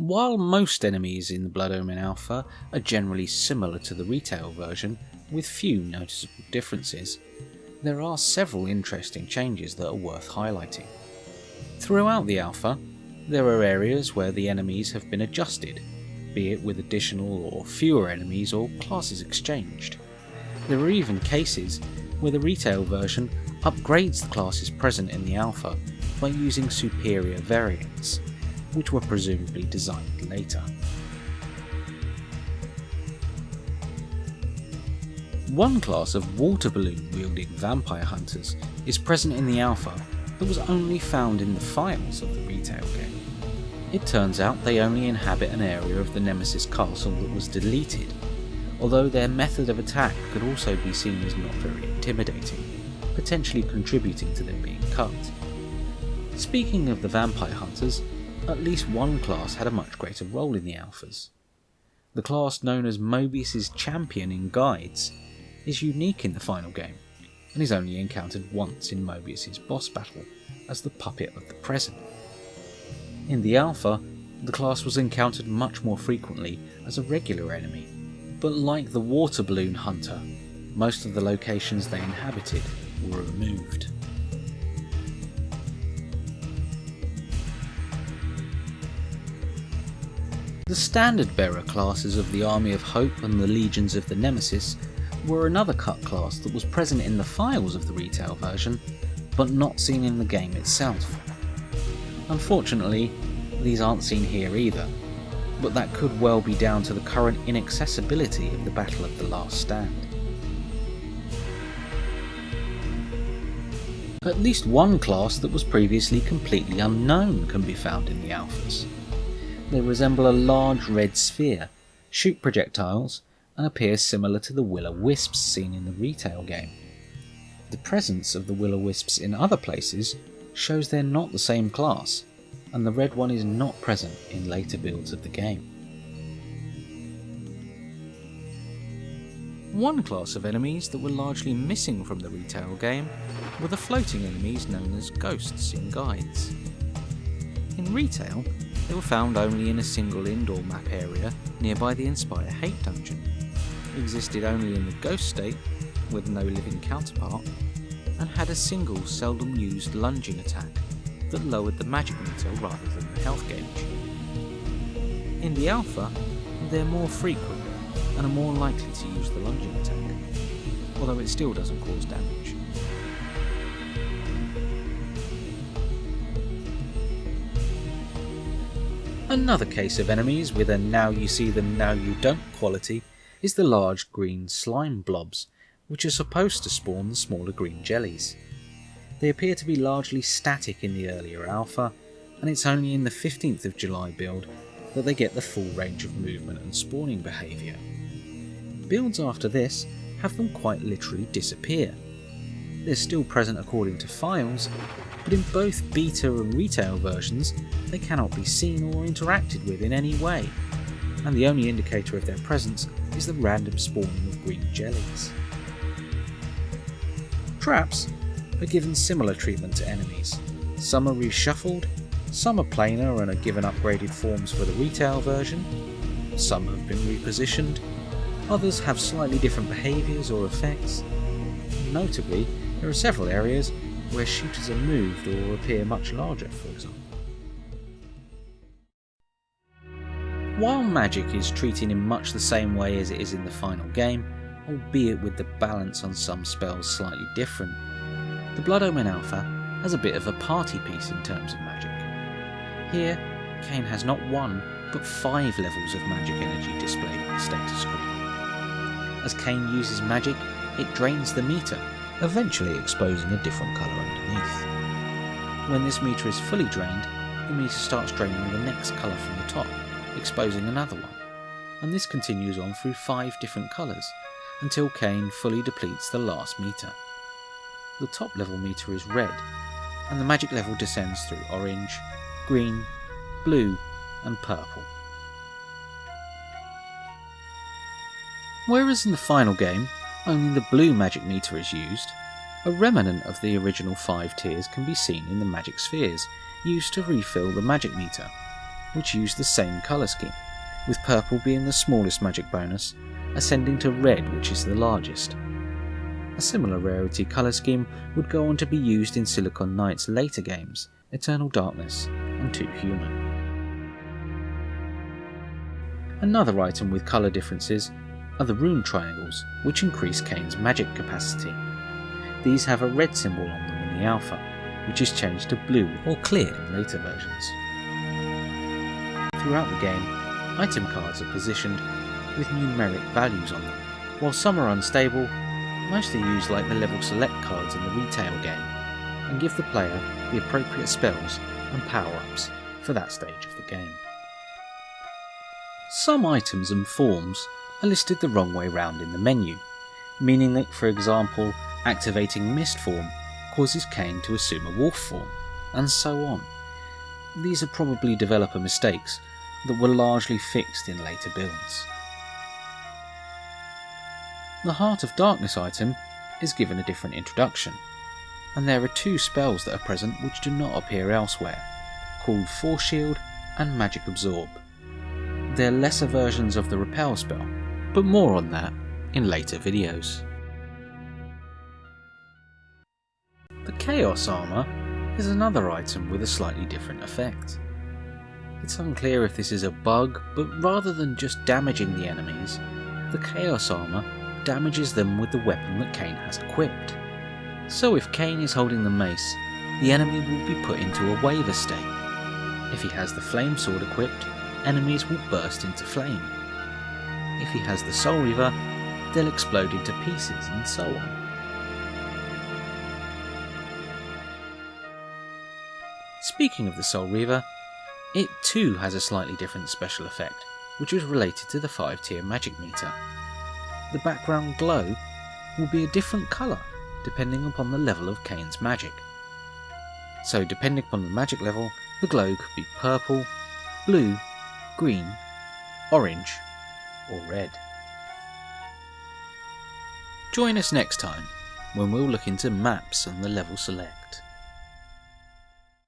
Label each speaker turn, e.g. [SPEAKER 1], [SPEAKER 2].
[SPEAKER 1] While most enemies in the Blood Omen Alpha are generally similar to the retail version, with few noticeable differences, there are several interesting changes that are worth highlighting. Throughout the alpha, there are areas where the enemies have been adjusted, be it with additional or fewer enemies or classes exchanged. There are even cases where the retail version upgrades the classes present in the alpha by using superior variants, which were presumably designed later. One class of water balloon wielding vampire hunters is present in the alpha that was only found in the files of the retail game. It turns out they only inhabit an area of the Nemesis castle that was deleted, although their method of attack could also be seen as not very intimidating, potentially contributing to them being cut. Speaking of the vampire hunters, at least one class had a much greater role in the alphas. The class known as Mobius's Champion in guides is unique in the final game, and is only encountered once in Mobius's boss battle as the puppet of the present. In the alpha, the class was encountered much more frequently as a regular enemy, but like the water balloon hunter, most of the locations they inhabited were removed. The standard bearer classes of the Army of Hope and the Legions of the Nemesis were another cut class that was present in the files of the retail version, but not seen in the game itself. Unfortunately, these aren't seen here either, but that could well be down to the current inaccessibility of the Battle of the Last Stand. At least one class that was previously completely unknown can be found in the alphas. They resemble a large red sphere, shoot projectiles, and appear similar to the will-o-wisps seen in the retail game. The presence of the will-o-wisps in other places shows they're not the same class, and the red one is not present in later builds of the game. One class of enemies that were largely missing from the retail game were the floating enemies known as ghosts in guides. In retail, they were found only in a single indoor map area nearby the Inspire Hate dungeon, existed only in the ghost state with no living counterpart, and had a single seldom used lunging attack that lowered the magic meter rather than the health gauge. In the alpha, they're more frequent and are more likely to use the lunging attack, although it still doesn't cause damage. Another case of enemies with a now you see them now you don't quality is the large green slime blobs, which are supposed to spawn the smaller green jellies. They appear to be largely static in the earlier alpha, and it's only in the 15th of July build that they get the full range of movement and spawning behaviour. Builds after this have them quite literally disappear. They're still present according to files, but in both beta and retail versions they cannot be seen or interacted with in any way, and the only indicator of their presence is the random spawning of green jellies. Traps are given similar treatment to enemies. Some are reshuffled, some are planar and are given upgraded forms for the retail version, some have been repositioned, others have slightly different behaviours or effects. Notably, there are several areas where shooters are moved or appear much larger, for example. While magic is treated in much the same way as it is in the final game, albeit with the balance on some spells slightly different, the Blood Omen Alpha has a bit of a party piece in terms of magic. Here, Kain has not one, but 5 levels of magic energy displayed on the status screen. As Kain uses magic, it drains the meter, eventually exposing a different colour underneath. When this meter is fully drained, the meter starts draining the next colour from the top, exposing another one, and this continues on through 5 different colours, until Kain fully depletes the last meter. The top level meter is red, and the magic level descends through orange, green, blue, and purple. Whereas in the final game, only the blue magic meter is used, a remnant of the original 5 tiers can be seen in the magic spheres used to refill the magic meter. which use the same colour scheme, with purple being the smallest magic bonus, ascending to red, which is the largest. A similar rarity colour scheme would go on to be used in Silicon Knight's later games, Eternal Darkness and Too Human. Another item with colour differences are the rune triangles, which increase Kain's magic capacity. These have a red symbol on them in the alpha, which is changed to blue or clear in later versions. Throughout the game, item cards are positioned with numeric values on them. While some are unstable, most are used like the level select cards in the retail game, and give the player the appropriate spells and power-ups for that stage of the game. Some items and forms are listed the wrong way round in the menu, meaning that, for example, activating Mist form causes Kain to assume a wolf form, and so on. These are probably developer mistakes that were largely fixed in later builds. The Heart of Darkness item is given a different introduction, and there are two spells that are present which do not appear elsewhere, called Force Shield and Magic Absorb. They're lesser versions of the Repel spell, but more on that in later videos. The Chaos Armour is another item with a slightly different effect. It's unclear if this is a bug, but rather than just damaging the enemies, the Chaos Armour damages them with the weapon that Kain has equipped. So if Kain is holding the mace, the enemy will be put into a waver state. If he has the Flame Sword equipped, enemies will burst into flame. If he has the Soul Reaver, they'll explode into pieces, and so on. Speaking of the Soul Reaver, it too has a slightly different special effect, which was related to the 5-tier magic meter. The background glow will be a different colour depending upon the level of Kain's magic. So depending upon the magic level, the glow could be purple, blue, green, orange, or red. Join us next time when we'll look into maps and the level select.